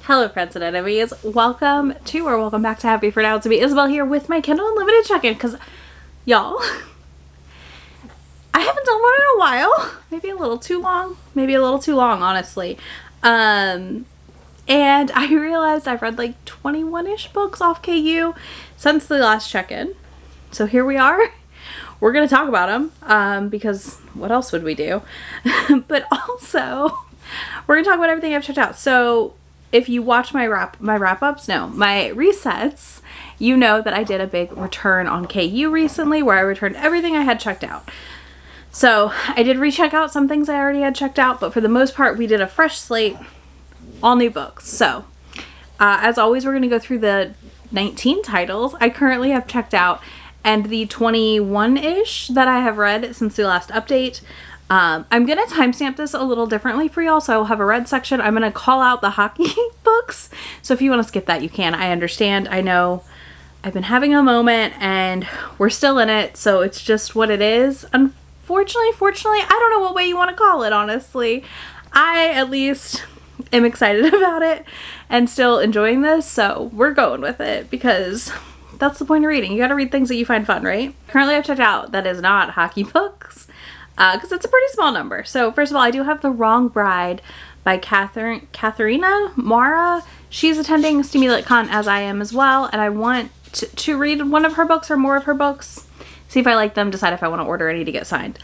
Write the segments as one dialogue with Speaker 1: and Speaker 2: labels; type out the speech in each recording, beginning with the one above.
Speaker 1: Hello friends and enemies, welcome back to Happy For Now. It's me, Isabel, here with my Kindle Unlimited check-in, because y'all, I haven't done one in a while. Maybe a little too long, honestly. And I realized I've read like 21-ish books off KU since the last check-in. So here we are. We're going to talk about them, because what else would we do? But also, we're going to talk about everything I've checked out. So if you watch my resets, you know that I did a big return on KU recently where I returned everything I had checked out. So I did recheck out some things I already had checked out, but for the most part, we did a fresh slate, all new books. So as always, we're going to go through the 19 titles I currently have checked out and the 21-ish that I have read since the last update. I'm going to timestamp this a little differently for y'all, so I will have a red section. I'm going to call out the hockey books, so if you want to skip that, you can. I understand. I know I've been having a moment, and we're still in it, so it's just what it is. Fortunately, I don't know what way you want to call it, honestly. I, at least, am excited about it and still enjoying this, so we're going with it, because that's the point of reading. You gotta read things that you find fun, right? Currently, I've checked out that is not hockey books, because it's a pretty small number. So first of all, I do have The Wrong Bride by Katharina Mara. She's attending StimulantCon as I am as well, and I want to read one of her books or more of her books, see if I like them, decide if I want to order any to get signed.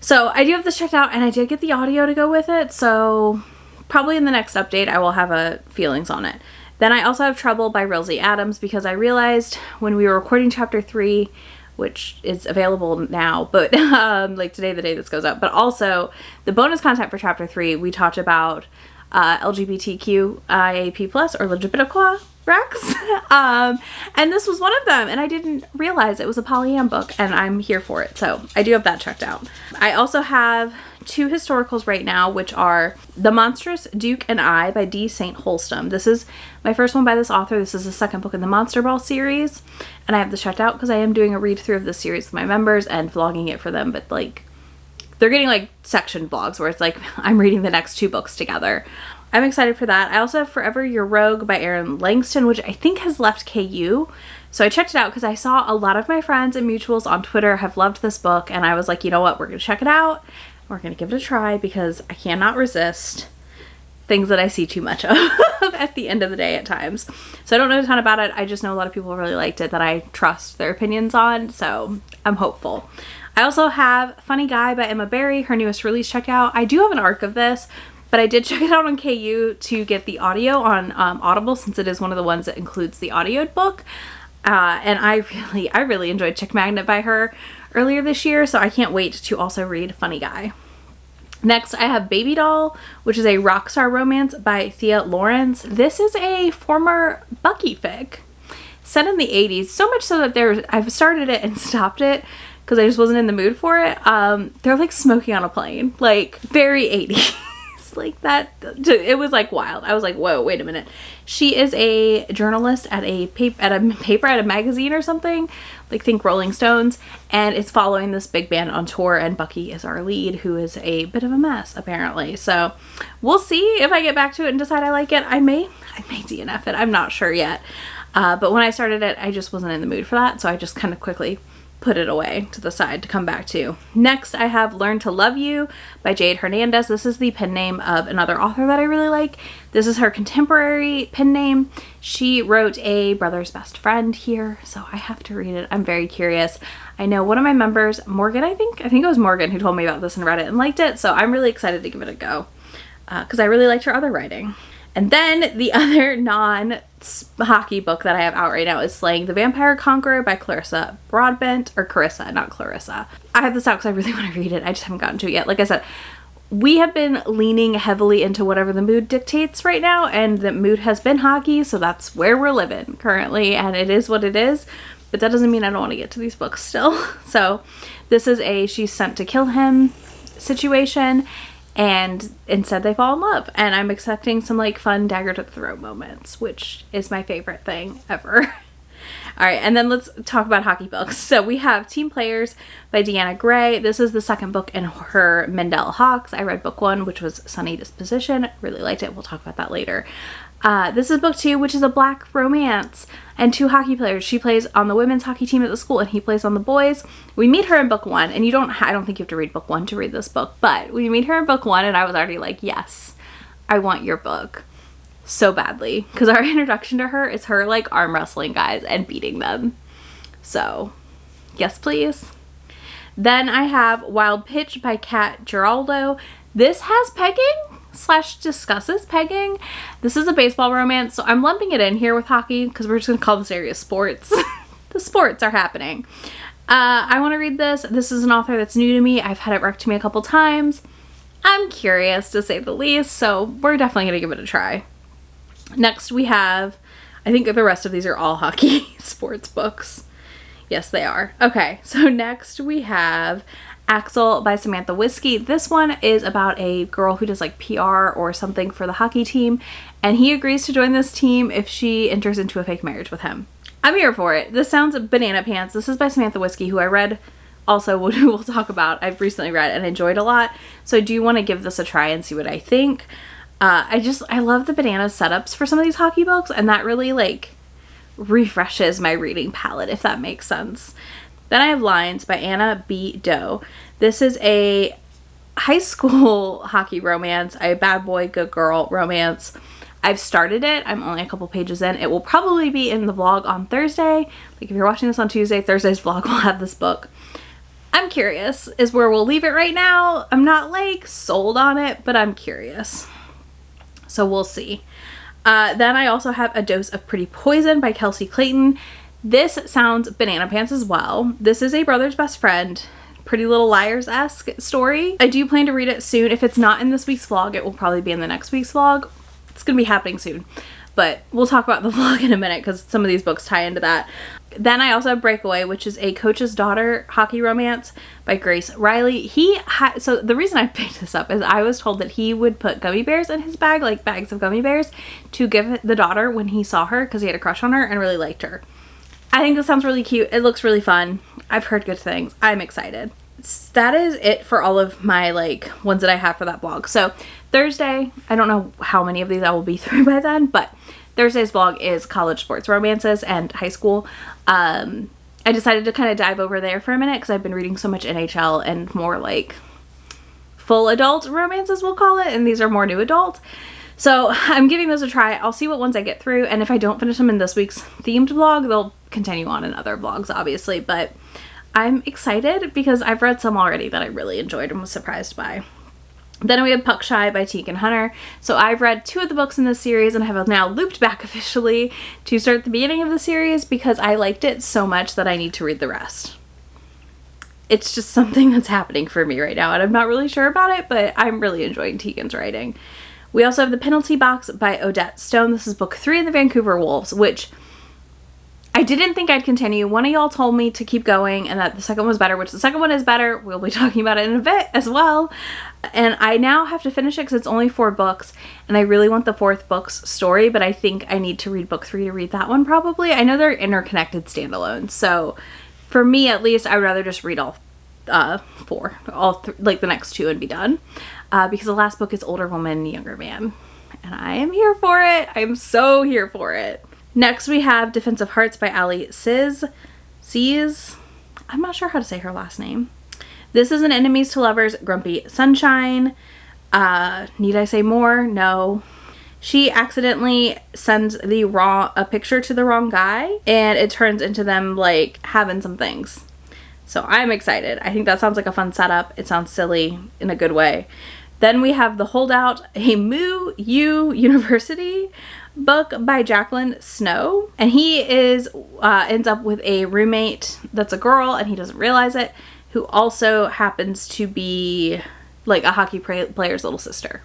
Speaker 1: So I do have this checked out, and I did get the audio to go with it, so probably in the next update I will have feelings on it. Then I also have Trouble by Rilsey Adams, because I realized when we were recording chapter 3, which is available now, but like today, the day this goes up, but also the bonus content for chapter 3, we talked about LGBTQ IAP plus or LGBTQ Rex, and this was one of them, and I didn't realize it was a polyam book, and I'm here for it, so I do have that checked out. I also have 2 historicals right now, which are The Monstrous Duke and I by D. St. Holston. This is my first one by this author. This is the second book in the Monster Ball series, and I have this checked out because I am doing a read through of this series with my members and vlogging it for them, but like they're getting like section vlogs where it's like I'm reading the next 2 books together. I'm excited for that. I also have Forever Your Rogue by Erin Langston, which I think has left KU. So I checked it out because I saw a lot of my friends and mutuals on Twitter have loved this book, and I was like, you know what, we're going to check it out. We're going to give it a try because I cannot resist things that I see too much of at the end of the day at times. So I don't know a ton about it. I just know a lot of people really liked it that I trust their opinions on, so I'm hopeful. I also have Funny Guy by Emma Barry, her newest release, checked out. I do have an arc of this, but I did check it out on KU to get the audio on Audible, since it is one of the ones that includes the audioed book. And I really enjoyed Chick Magnet by her earlier this year, so I can't wait to also read Funny Guy. Next, I have Baby Doll, which is a rockstar romance by Thea Lawrence. This is a former Bucky fic set in the 80s, so much so that I've started it and stopped it because I just wasn't in the mood for it. They're like smoking on a plane, like very 80s. Like that, it was like wild. I was like, whoa, wait a minute. She is a journalist at a magazine or something, like think Rolling Stones, and is following this big band on tour, and Bucky is our lead, who is a bit of a mess apparently. So we'll see if I get back to it and decide I like it. I may DNF it, I'm not sure yet, but when I started it, I just wasn't in the mood for that, so I just kind of quickly put it away to the side to come back to. Next, I have Learn to Love You by Jade Hernandez. This is the pen name of another author that I really like. This is her contemporary pen name. She wrote A Brother's Best Friend here, so I have to read it. I'm very curious. I know one of my members, Morgan, I think it was Morgan, who told me about this and read it and liked it, so I'm really excited to give it a go because I really liked her other writing. And then the other non-hockey book that I have out right now is Slaying the Vampire Conqueror by Clarissa Broadbent, or Carissa, not Clarissa. I have this out because I really want to read it. I just haven't gotten to it yet. Like I said, we have been leaning heavily into whatever the mood dictates right now, and the mood has been hockey, so that's where we're living currently, and it is what it is. But that doesn't mean I don't want to get to these books still. So this is a She's Sent to Kill Him situation, and instead they fall in love, and I'm expecting some like fun dagger to the throat moments, which is my favorite thing ever. All right, and then let's talk about hockey books. So we have Team Players by Deanna Gray. This is the second book in her Mendel Hawks. I read book 1, which was Sunny Disposition. Really liked it. We'll talk about that later. This is book 2, which is a black romance and 2 hockey players. She plays on the women's hockey team at the school and he plays on the boys. We meet her in book 1, and I don't think you have to read book 1 to read this book, but we meet her in book 1 and I was already like, yes, I want your book so badly, because our introduction to her is her like arm wrestling guys and beating them. So yes, please. Then I have Wild Pitch by Kat Giraldo. This has pegging / discusses pegging. This is a baseball romance, so I'm lumping it in here with hockey because we're just gonna call this area sports. The sports are happening. I want to read this. This is an author that's new to me. I've had it recommended to me a couple times. I'm curious, to say the least, so we're definitely gonna give it a try. Next we have, I think the rest of these are all hockey sports books. Yes, they are. Okay, so next we have Axel by Samantha Whiskey. This one is about a girl who does like PR or something for the hockey team, and he agrees to join this team if she enters into a fake marriage with him. I'm here for it. This sounds banana pants. This is by Samantha Whiskey, who I read also, we'll talk about. I've recently read and enjoyed a lot, so I do want to give this a try and see what I think. I love the banana setups for some of these hockey books, and that really like refreshes my reading palette, if that makes sense. Then I have Lines by Anna B. Doe. This is a high school hockey romance, a bad boy, good girl romance. I've started it. I'm only a couple pages in. It will probably be in the vlog on Thursday. Like if you're watching this on Tuesday, Thursday's vlog will have this book. I'm curious is where we'll leave it right now. I'm not like sold on it, but I'm curious. So we'll see. Then I also have A Dose of Pretty Poison by Kelsey Clayton. This sounds banana pants as well. This is a brother's best friend, Pretty Little Liars-esque story. I do plan to read it soon. If it's not in this week's vlog, it will probably be in the next week's vlog. It's gonna be happening soon, but we'll talk about the vlog in a minute because some of these books tie into that. Then I also have Breakaway, which is a coach's daughter hockey romance by Grace Riley. So the reason I picked this up is I was told that he would put gummy bears in his bag, like bags of gummy bears, to give the daughter when he saw her because he had a crush on her and really liked her. I think this sounds really cute. It looks really fun. I've heard good things. I'm excited. That is it for all of my like ones that I have for that vlog. So Thursday, I don't know how many of these I will be through by then, but Thursday's vlog is college sports romances and high school. I decided to kind of dive over there for a minute because I've been reading so much NHL and more like full adult romances, we'll call it, and these are more new adult. So I'm giving those a try. I'll see what ones I get through, and if I don't finish them in this week's themed vlog, they'll continue on in other vlogs, obviously, but I'm excited because I've read some already that I really enjoyed and was surprised by. Then we have Puck Shy by Tegan Hunter. So I've read 2 of the books in this series and have now looped back officially to start the beginning of the series because I liked it so much that I need to read the rest. It's just something that's happening for me right now, and I'm not really sure about it, but I'm really enjoying Tegan's writing. We also have The Penalty Box by Odette Stone. This is book 3 in the Vancouver Wolves, which I didn't think I'd continue. One of y'all told me to keep going and that the second one was better, which the second one is better. We'll be talking about it in a bit as well. And I now have to finish it because it's only 4 books, and I really want the 4th book's story, but I think I need to read book 3 to read that one probably. I know they're interconnected standalones, so for me at least, I would rather just read all 4, like the next 2 and be done. Because the last book is Older Woman, Younger Man. And I am here for it. I am so here for it. Next we have Defensive Hearts by Ali Sees. I'm not sure how to say her last name. This is an enemies to lovers grumpy sunshine. Need I say more? No. She accidentally sends a picture to the wrong guy, and it turns into them like having some things. So I'm excited. I think that sounds like a fun setup. It sounds silly in a good way. Then we have The Holdout, a Moo U University book by Jacqueline Snow. And he ends up with a roommate that's a girl, and he doesn't realize it, who also happens to be like a hockey player's little sister.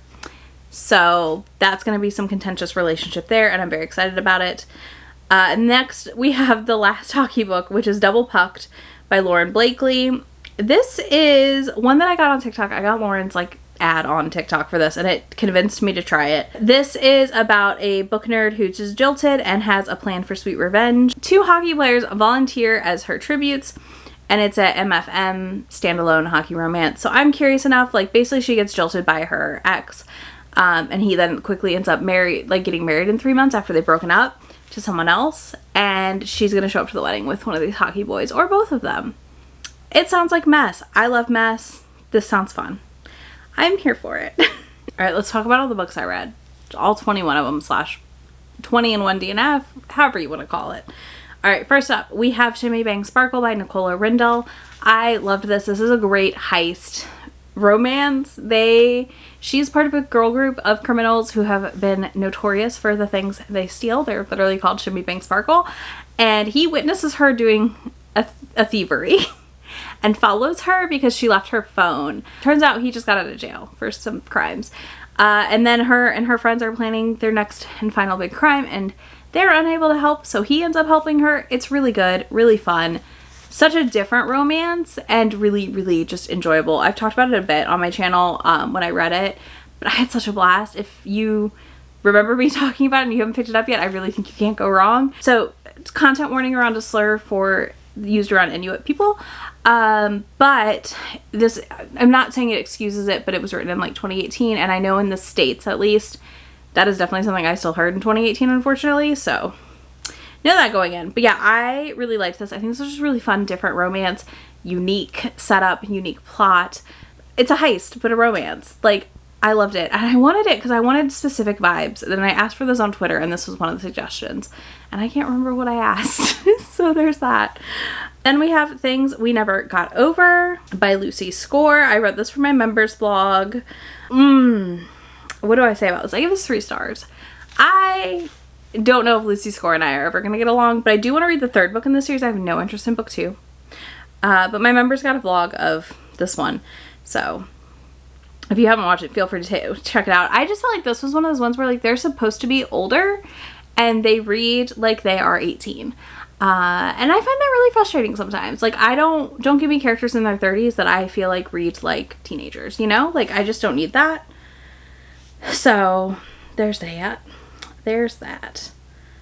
Speaker 1: So that's going to be some contentious relationship there, and I'm very excited about it. Next, we have the last hockey book, which is Double Pucked by Lauren Blakely. This is one that I got on TikTok. I got Lauren's like ad on TikTok for this, and it convinced me to try it. This is about a book nerd who's just jilted and has a plan for sweet revenge. 2 hockey players volunteer as her tributes, and it's a MFM standalone hockey romance. So I'm curious enough, like basically she gets jilted by her ex, And he then quickly ends up getting married in 3 months after they've broken up to someone else. And she's going to show up to the wedding with one of these hockey boys or both of them. It sounds like mess. I love mess. This sounds fun. I'm here for it. All right, let's talk about all the books I read. All 21 of them / 20 and 1 DNF, however you want to call it. All right, first up, we have Shimmy Bang Sparkle by Nicola Rindle. I loved this. This is a great heist romance. She's part of a girl group of criminals who have been notorious for the things they steal. They're literally called Shimmy Bang Sparkle. And he witnesses her doing a thievery and follows her because she left her phone. Turns out he just got out of jail for some crimes. And then her and her friends are planning their next and final big crime, and they're unable to help, so he ends up helping her. It's really good, really fun. Such a different romance, and really, really just enjoyable. I've talked about it a bit on my channel when I read it, but I had such a blast. If you remember me talking about it and you haven't picked it up yet, I really think you can't go wrong. So, content warning around a slur used around Inuit people. But this, I'm not saying it excuses it, but it was written in like 2018, and I know in the States at least, that is definitely something I still heard in 2018, unfortunately, so know that going in. But yeah, I really liked this. I think this was just really fun, different romance, unique setup, unique plot. It's a heist, but a romance. Like, I loved it, and I wanted it because I wanted specific vibes. And then I asked for those on Twitter, and this was one of the suggestions, and I can't remember what I asked. So there's that. Then we have Things We Never Got Over by Lucy Score. I read this for my members blog. What do I say about this? I give this 3 stars. I don't know if Lucy Score and I are ever going to get along, but I do want to read the 3rd book in this series. I have no interest in book 2. But my members got a vlog of this one. So if you haven't watched it, feel free to check it out. I just felt like this was one of those ones where like they're supposed to be older and they read like they are 18. And I find that really frustrating sometimes. Like, don't give me characters in their 30s that I feel like read like teenagers, you know? Like, I just don't need that. So there's that. There's that.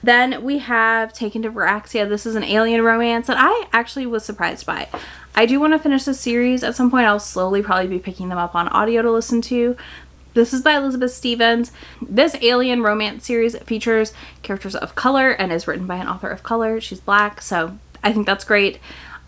Speaker 1: Then we have Taken to Veraxia. This is an alien romance that I actually was surprised by. I do want to finish this series at some point. I'll slowly probably be picking them up on audio to listen to. This is by Elizabeth Stevens. This alien romance series features characters of color and is written by an author of color. She's Black, so I think that's great.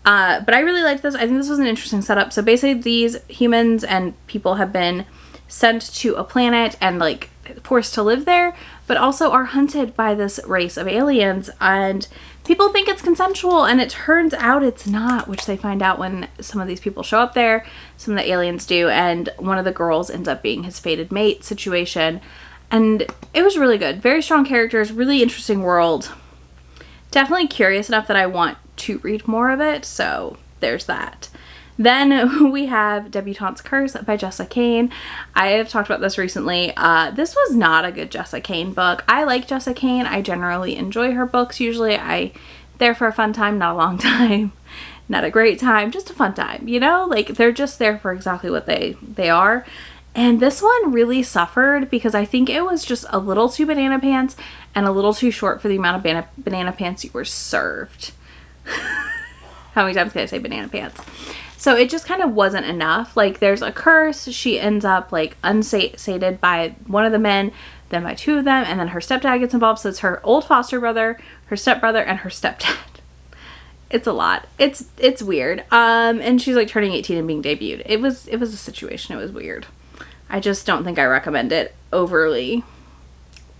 Speaker 1: But I really liked this. I think this was an interesting setup. So basically these humans and people have been sent to a planet and like forced to live there, but also are hunted by this race of aliens, and people think it's consensual, and it turns out it's not, which they find out when some of these people show up there. Some of the aliens do, and one of the girls ends up being his fated mate situation, and it was really good. Very strong characters, really interesting world. Definitely curious enough that I want to read more of it, so there's that. Then we have Debutante's Curse by Jessa Kane. I have talked about this recently. This was not a good Jessa Kane book. I like Jessa Kane. I generally enjoy her books. Usually I there for a fun time, not a long time, not a great time, just a fun time, you know? Like, they're just there for exactly what they are. And this one really suffered because I think it was just a little too banana pants and a little too short for the amount of banana pants you were served. How many times can I say banana pants? So it just kind of wasn't enough. Like, there's a curse. She ends up like unsated by one of the men, then by 2 of them, and then her stepdad gets involved. So it's her old foster brother, her stepbrother, and her stepdad. It's a lot. It's weird. And she's like turning 18 and being debuted. It was a situation. It was weird. I just don't think I recommend it overly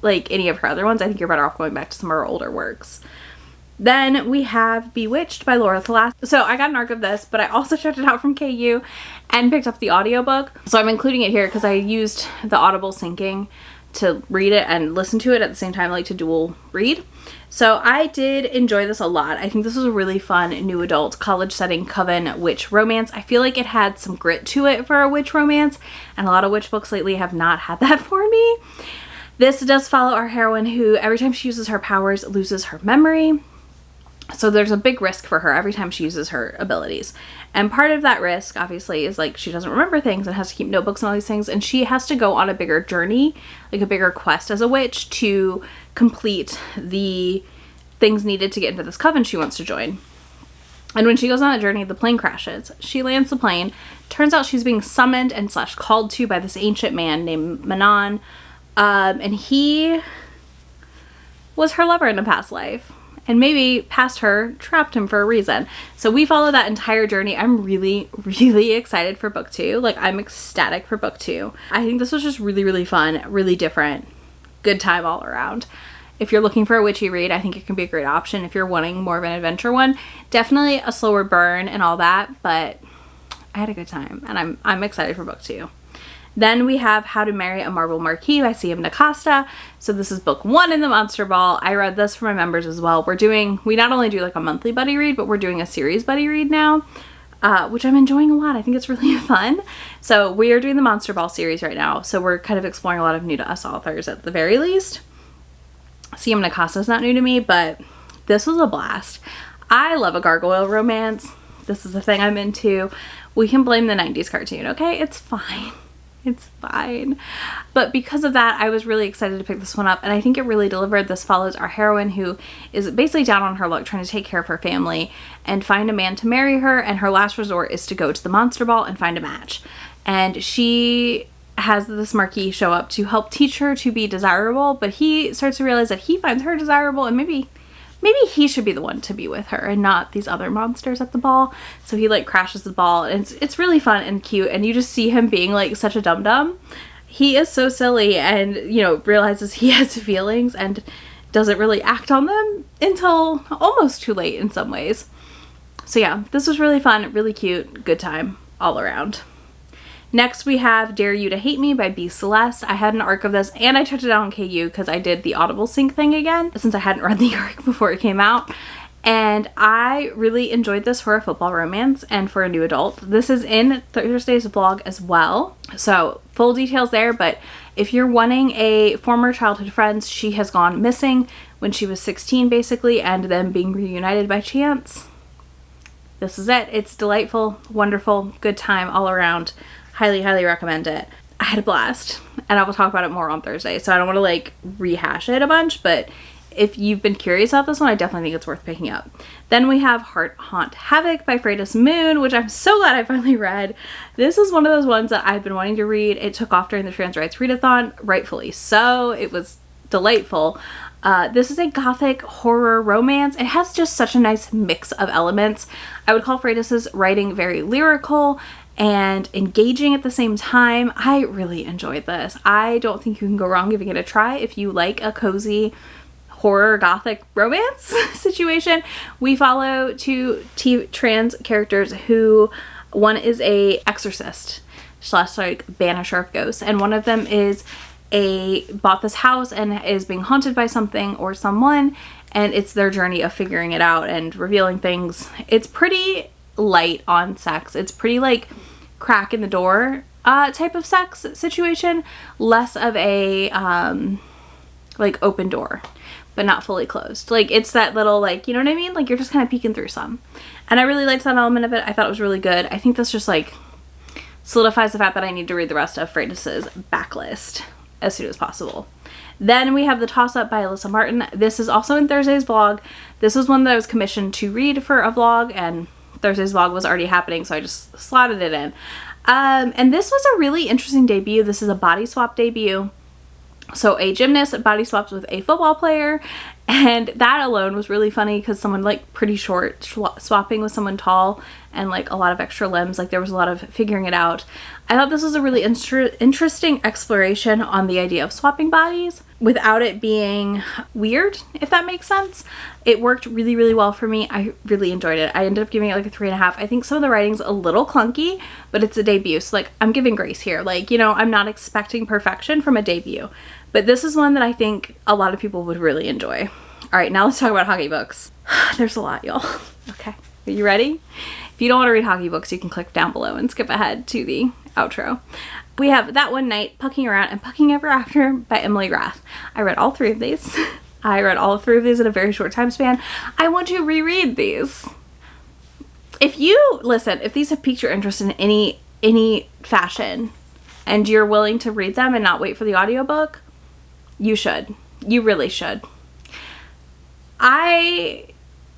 Speaker 1: like any of her other ones. I think you're better off going back to some of her older works. Then we have Bewitched by Laura Thalas. So I got an arc of this, but I also checked it out from KU and picked up the audiobook. So I'm including it here because I used the Audible syncing to read it and listen to it at the same time, like to dual read. So I did enjoy this a lot. I think this was a really fun new adult college setting coven witch romance. I feel like it had some grit to it for a witch romance, and a lot of witch books lately have not had that for me. This does follow our heroine who every time she uses her powers loses her memory. So there's a big risk for her every time she uses her abilities. And part of that risk, obviously, is like she doesn't remember things and has to keep notebooks and all these things. And she has to go on a bigger journey, like a bigger quest as a witch to complete the things needed to get into this coven she wants to join. And when she goes on that journey, the plane crashes. She lands the plane. Turns out she's being summoned and / called to by this ancient man named Manon. And he was her lover in a past life. And maybe past her trapped him for a reason. So we follow that entire journey. I'm really, really excited for book 2. Like, I'm ecstatic for book 2. I think this was just really, really fun, really different. Good time all around. If you're looking for a witchy read, I think it can be a great option. If you're wanting more of an adventure one, definitely a slower burn and all that, but I had a good time, and I'm excited for book 2. Then we have How to Marry a Marble Marquis by C.M. Nacasta. So this is book 1 in the Monster Ball. I read this for my members as well. We not only do like a monthly buddy read, but we're doing a series buddy read now, which I'm enjoying a lot. I think it's really fun. So we are doing the Monster Ball series right now. So we're kind of exploring a lot of new to us authors at the very least. C.M. Nacasta is not new to me, but this was a blast. I love a gargoyle romance. This is the thing I'm into. We can blame the 90s cartoon, okay? It's fine. It's fine. But because of that, I was really excited to pick this one up, and I think it really delivered. This follows our heroine, who is basically down on her luck trying to take care of her family and find a man to marry her, and her last resort is to go to the Monster Ball and find a match. And she has this Marquis show up to help teach her to be desirable, but he starts to realize that he finds her desirable, and maybe he should be the one to be with her and not these other monsters at the ball. So he like crashes the ball, and it's really fun and cute, and you just see him being like such a dum-dum. He is so silly, and you know, realizes he has feelings and doesn't really act on them until almost too late in some ways. So yeah, this was really fun, really cute, good time all around. Next we have Dare You to Hate Me by B. Celeste. I had an arc of this, and I checked it out on KU because I did the Audible sync thing again since I hadn't read the arc before it came out. And I really enjoyed this for a football romance and for a new adult. This is in Thursday's vlog as well, so full details there. But if you're wanting a former childhood friend, she has gone missing when she was 16 basically, and then being reunited by chance. This is it. It's delightful, wonderful, good time all around. Highly, highly recommend it. I had a blast, and I will talk about it more on Thursday, so I don't want to like rehash it a bunch, but if you've been curious about this one, I definitely think it's worth picking up. Then we have Heart Haunt Havoc by Freydis Moon, which I'm so glad I finally read. This is one of those ones that I've been wanting to read. It took off during the Trans Rights Readathon, rightfully so. It was delightful. This is a gothic horror romance. It has just such a nice mix of elements. I would call Freydis's writing very lyrical and engaging at the same time. I really enjoyed this. I don't think you can go wrong giving it a try if you like a cozy horror gothic romance situation. We follow two trans characters who, one is a exorcist / like banisher of ghosts, and one of them is bought this house and is being haunted by something or someone, and it's their journey of figuring it out and revealing things. It's pretty light on sex. It's pretty like crack in the door type of sex situation, less of a like open door but not fully closed. Like it's that little, like, you know what I mean, like you're just kind of peeking through some, and I really liked that element of it. I thought it was really good. I think this just like solidifies the fact that I need to read the rest of Freydis's backlist as soon as possible. Then we have The Toss-Up by Alyssa Martin. This is also in Thursday's vlog. This was one that I was commissioned to read for a vlog, and Thursday's vlog was already happening, so I just slotted it in. And this was a really interesting debut. This is a body swap debut. So a gymnast body swaps with a football player, and that alone was really funny because someone like pretty short swapping with someone tall and like a lot of extra limbs. Like there was a lot of figuring it out. I thought this was a really interesting exploration on the idea of swapping bodies without it being weird, if that makes sense. It worked really, really well for me. I really enjoyed it. I ended up giving it like a 3.5. I think some of the writing's a little clunky, but it's a debut, so like I'm giving grace here. Like, you know, I'm not expecting perfection from a debut, but this is one that I think a lot of people would really enjoy. All right, now let's talk about hockey books. There's a lot, y'all. Okay, are you ready? If you don't want to read hockey books, you can click down below and skip ahead to the outro. We have That One Night, Pucking Around, and Pucking Ever After by Emily Rath. I read all 3 of these. I read all 3 of these in a very short time span. I want to reread these. If these have piqued your interest in any fashion and you're willing to read them and not wait for the audiobook, you should. You really should. I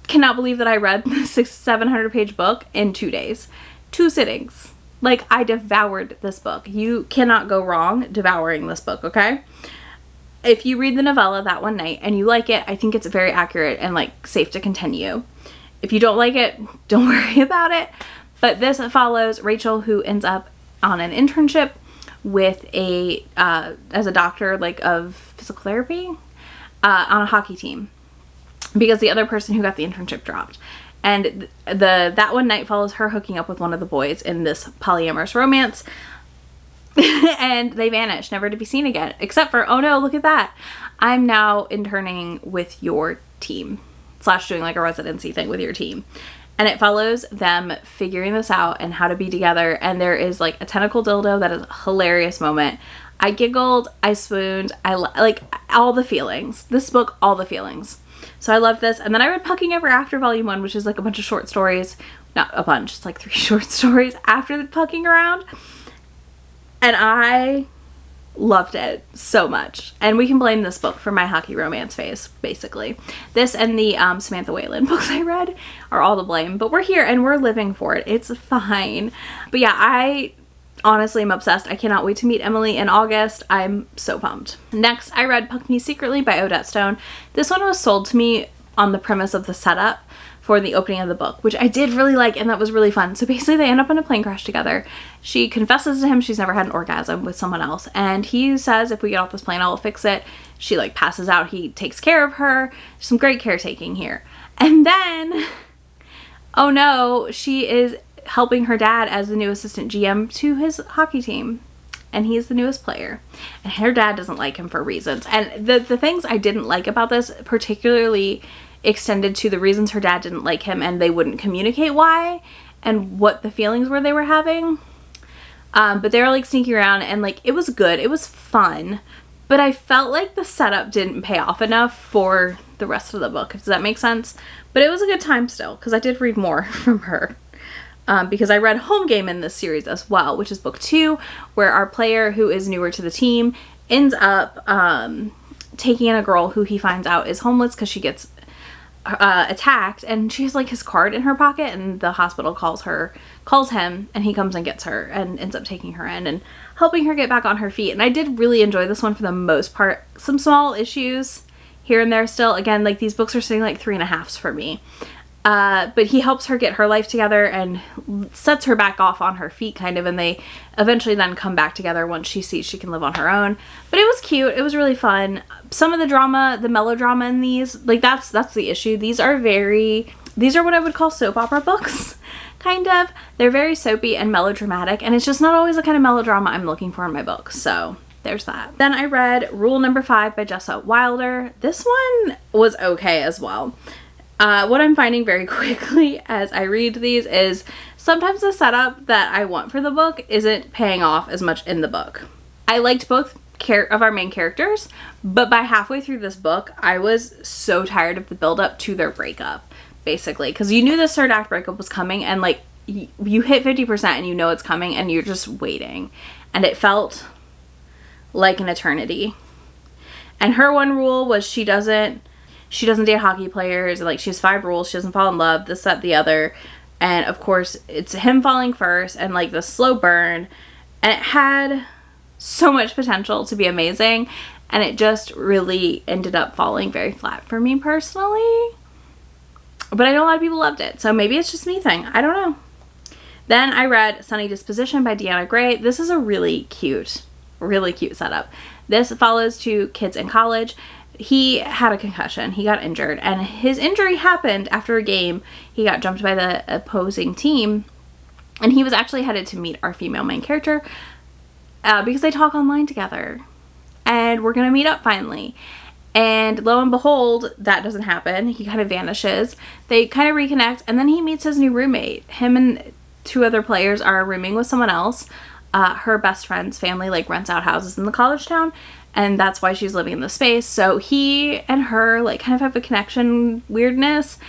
Speaker 1: cannot believe that I read the 700 page book in 2 days. 2 sittings. Like, I devoured this book. You cannot go wrong devouring this book, okay? If you read the novella that one night and you like it, I think it's very accurate and like safe to continue. If you don't like it, don't worry about it. But this follows Rachel, who ends up on an internship with as a doctor, like, of physical therapy, on a hockey team, because the other person who got the internship dropped. And that one night follows her hooking up with one of the boys in this polyamorous romance. And they vanish, never to be seen again. Except for, oh no, look at that, I'm now interning with your team. / doing like a residency thing with your team. And it follows them figuring this out and how to be together. And there is like a tentacle dildo that is a hilarious moment. I giggled, I swooned, like all the feelings. This book, all the feelings. So I loved this. And then I read Pucking Ever After Volume 1, which is like a bunch of short stories. Not a bunch, it's like 3 short stories after the Pucking Around. And I loved it so much. And we can blame this book for my hockey romance phase, basically. This and the Samantha Whalen books I read are all to blame. But we're here and we're living for it. It's fine. But yeah, I honestly am obsessed. I cannot wait to meet Emily in August. I'm so pumped. Next, I read Puck Me Secretly by Odette Stone. This one was sold to me on the premise of the setup for the opening of the book, which I did really like, and that was really fun. So basically they end up in a plane crash together. She confesses to him she's never had an orgasm with someone else, and he says, if we get off this plane, I will fix it. She like passes out. He takes care of her. Some great caretaking here. And then, oh no, she is helping her dad as the new assistant GM to his hockey team. And he's the newest player. And her dad doesn't like him for reasons. And the things I didn't like about this, particularly extended to the reasons her dad didn't like him and they wouldn't communicate why and what the feelings were they were having. But they were like sneaking around, and like it was good. It was fun. But I felt like the setup didn't pay off enough for the rest of the book. Does that make sense? But it was a good time still, because I did read more from her. Because I read Home Game in this series as well, which is book 2, where our player, who is newer to the team, ends up taking in a girl who he finds out is homeless because she gets attacked, and she has like his card in her pocket, and the hospital calls him, and he comes and gets her and ends up taking her in and helping her get back on her feet. And I did really enjoy this one for the most part. Some small issues here and there still. Again, like these books are sitting like 3.5s for me. But he helps her get her life together and sets her back off on her feet kind of, and they eventually then come back together once she sees she can live on her own. But it was cute. It was really fun. Some of the drama, the melodrama in these, like that's the issue. These are what I would call soap opera books, kind of. They're very soapy and melodramatic, and it's just not always the kind of melodrama I'm looking for in my books. So there's that. Then I read Rule Number 5 by Jessa Wilder. This one was okay as well. What I'm finding very quickly as I read these is sometimes the setup that I want for the book isn't paying off as much in the book. I liked both of our main characters, but by halfway through this book, I was so tired of the build-up to their breakup, basically. Because you knew the third act breakup was coming, and like you hit 50% and you know it's coming, and you're just waiting. And it felt like an eternity. And her one rule was she doesn't date hockey players, and like she has 5 rules. She doesn't fall in love, this, that, the other. And of course it's him falling first, and like the slow burn, and it had so much potential to be amazing, and it just really ended up falling very flat for me personally. But I know a lot of people loved it, so maybe it's just me thing. I don't know. Then I read Sunny Disposition by Deanna Gray. This is a really cute setup. This follows 2 kids in college. He had a concussion. He got injured, and his injury happened after a game. He got jumped by the opposing team, and he was actually headed to meet our female main character because they talk online together, and we're gonna meet up finally. And lo and behold, that doesn't happen. He kind of vanishes. They kind of reconnect, and then he meets his new roommate. Him and 2 other players are rooming with someone else. Her best friend's family like rents out houses in the college town, and that's why she's living in the space. So he and her like kind of have a connection weirdness,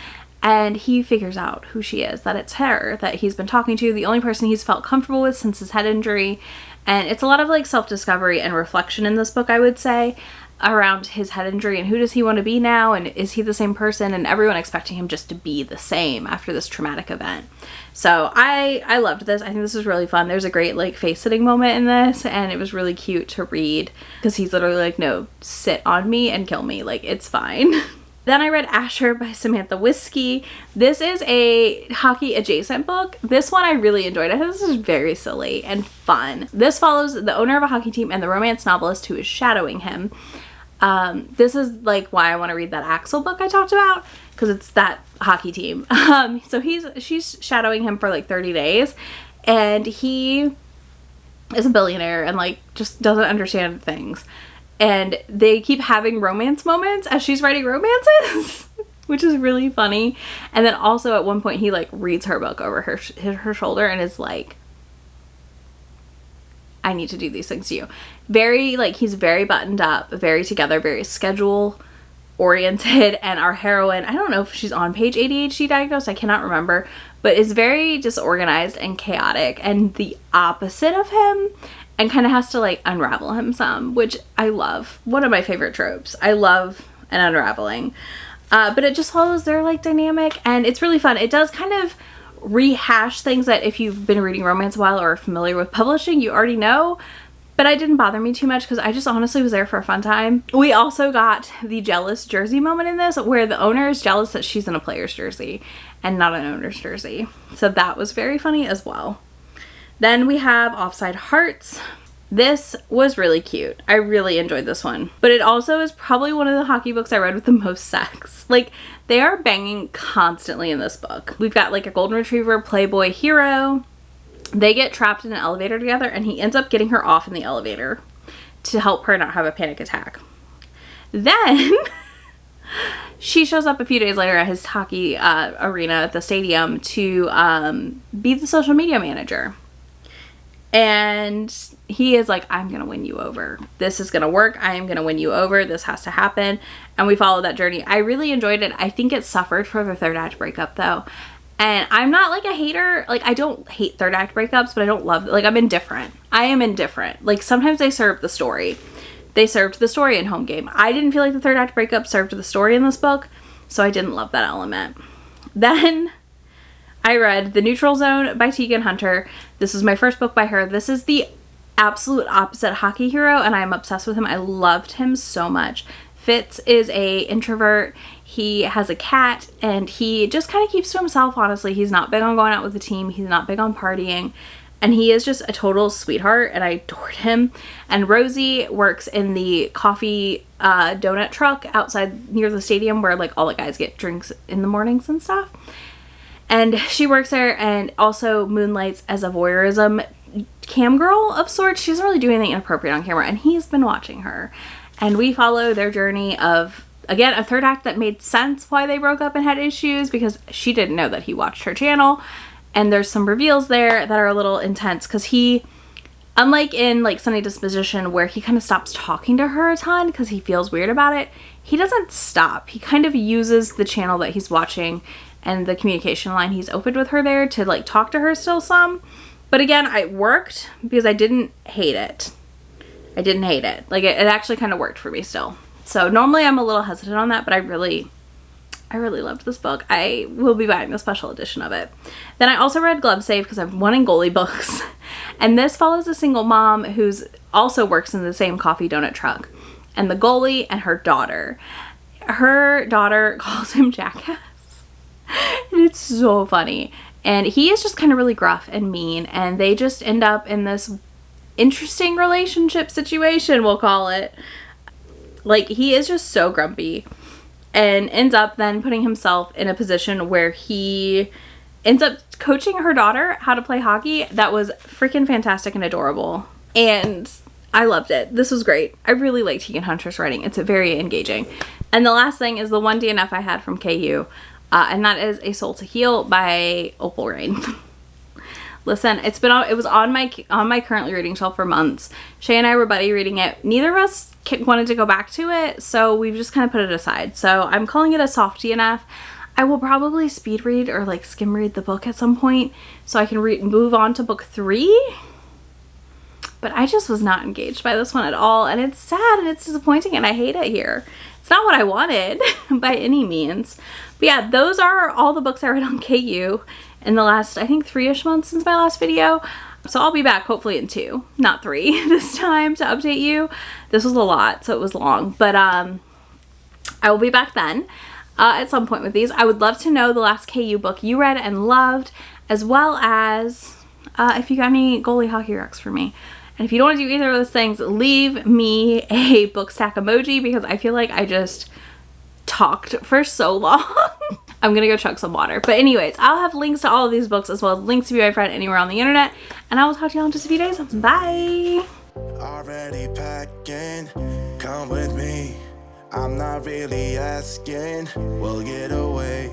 Speaker 1: and he figures out who she is, that it's her that he's been talking to, the only person he's felt comfortable with since his head injury. And it's a lot of like self-discovery and reflection in this book, I would say. around his head injury and who does he want to be now, and is he the same person, and everyone expecting him just to be the same after this traumatic event. So I loved this. I think this was really fun. There's a great like face sitting moment in this, and it was really cute to read because he's literally like, no, sit on me and kill me, like it's fine. Then I read Asher by Samantha Whiskey. This is a hockey adjacent book. This one I really enjoyed. I think this is very silly and fun. This follows the owner of a hockey team and the romance novelist who is shadowing him. This is like why I want to read that Axel book I talked about, because it's that hockey team. So she's shadowing him for like 30 days, and he is a billionaire and like just doesn't understand things. And they keep having romance moments as she's writing romances, which is really funny. And then also at one point he like reads her book over her shoulder and is like, I need to do these things to you. Very like, he's very buttoned up, very together, very schedule oriented. And our heroine, I don't know if she's on page ADHD diagnosed, I cannot remember, but is very disorganized and chaotic and the opposite of him, and kind of has to like unravel him some, which I love. One of my favorite tropes. I love an unraveling. But it just follows their like dynamic, and it's really fun. It does kind of rehash things that if you've been reading romance a while or are familiar with publishing, you already know. But it didn't bother me too much because I just honestly was there for a fun time. We also got the jealous jersey moment in this, where the owner is jealous that she's in a player's jersey and not an owner's jersey. So that was very funny as well. Then we have Offside Hearts. This was really cute. I really enjoyed this one. But it also is probably one of the hockey books I read with the most sex. Like, they are banging constantly in this book. We've got like a golden retriever playboy hero. They get trapped in an elevator together, and he ends up getting her off in the elevator to help her not have a panic attack. Then she shows up a few days later at his hockey arena at the stadium to be the social media manager. And he is like, I'm gonna win you over. This is gonna work. I am gonna win you over. This has to happen. And we follow that journey. I really enjoyed it. I think it suffered for the third act breakup though. And I'm not like a hater. Like, I don't hate third act breakups, but I don't love, like, I'm indifferent. I am indifferent. Like, sometimes they serve the story. They served the story in Home Game. I didn't feel like the third act breakup served the story in this book, so I didn't love that element. Then I read The Neutral Zone by Tegan Hunter. This is my first book by her. This is the absolute opposite hockey hero, and I'm obsessed with him. I loved him so much. Fitz is a introvert. He has a cat, and he just kind of keeps to himself, honestly. He's not big on going out with the team. He's not big on partying. And he is just a total sweetheart, and I adored him. And Rosie works in the coffee donut truck outside near the stadium where like all the guys get drinks in the mornings and stuff. And she works there and also moonlights as a voyeurism cam girl of sorts. She doesn't really do anything inappropriate on camera, and he's been watching her. And we follow their journey of, again, a third act that made sense why they broke up and had issues, because she didn't know that he watched her channel. And there's some reveals there that are a little intense because he, unlike in like Sunny Disposition where he kind of stops talking to her a ton because he feels weird about it, he doesn't stop. He kind of uses the channel that he's watching and the communication line he's opened with her there to like talk to her still some. But again, it worked because I didn't hate it. I didn't hate it. Like it actually kind of worked for me still. So normally I'm a little hesitant on that, but I really loved this book. I will be buying the special edition of it. Then I also read Glove Save because I'm wanting goalie books. And this follows a single mom who's also works in the same coffee donut truck. And the goalie and her daughter. Her daughter calls him Jackass. And it's so funny. And he is just kind of really gruff and mean. And they just end up in this interesting relationship situation, we'll call it. Like, he is just so grumpy. And ends up then putting himself in a position where he ends up coaching her daughter how to play hockey. That was freaking fantastic and adorable. And I loved it. This was great. I really like Tegan Hunter's writing. It's very engaging. And the last thing is the one DNF I had from KU. And that is A Soul to Heal by Opal Rain. Listen, it was on my currently reading shelf for months. Shay and I were buddy reading it. Neither of us wanted to go back to it, so we've just kind of put it aside. So I'm calling it a soft DNF. I will probably speed read or like skim read the book at some point so I can move on to book 3. But I just was not engaged by this one at all, and it's sad and it's disappointing and I hate it here. It's not what I wanted by any means. But yeah, those are all the books I read on KU in the last, I think, 3-ish months since my last video. So I'll be back hopefully in 2, not 3 this time to update you. This was a lot, so it was long. But I will be back then at some point with these. I would love to know the last KU book you read and loved, as well as if you got any goalie hockey recs for me. And if you don't want to do either of those things, leave me a book stack emoji because I feel like I just talked for so long. I'm gonna go chug some water. But anyways, I'll have links to all of these books as well as links to Be My Friend anywhere on the internet. And I will talk to y'all in just a few days. Bye!
Speaker 2: Already packing, come with me. I'm not really asking. We'll get away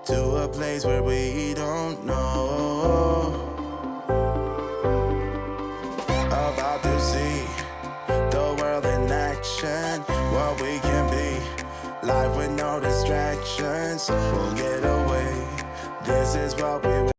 Speaker 2: to a place where we don't know. About to see the world in action, what we can be, life with no distractions. We'll get away, this is what we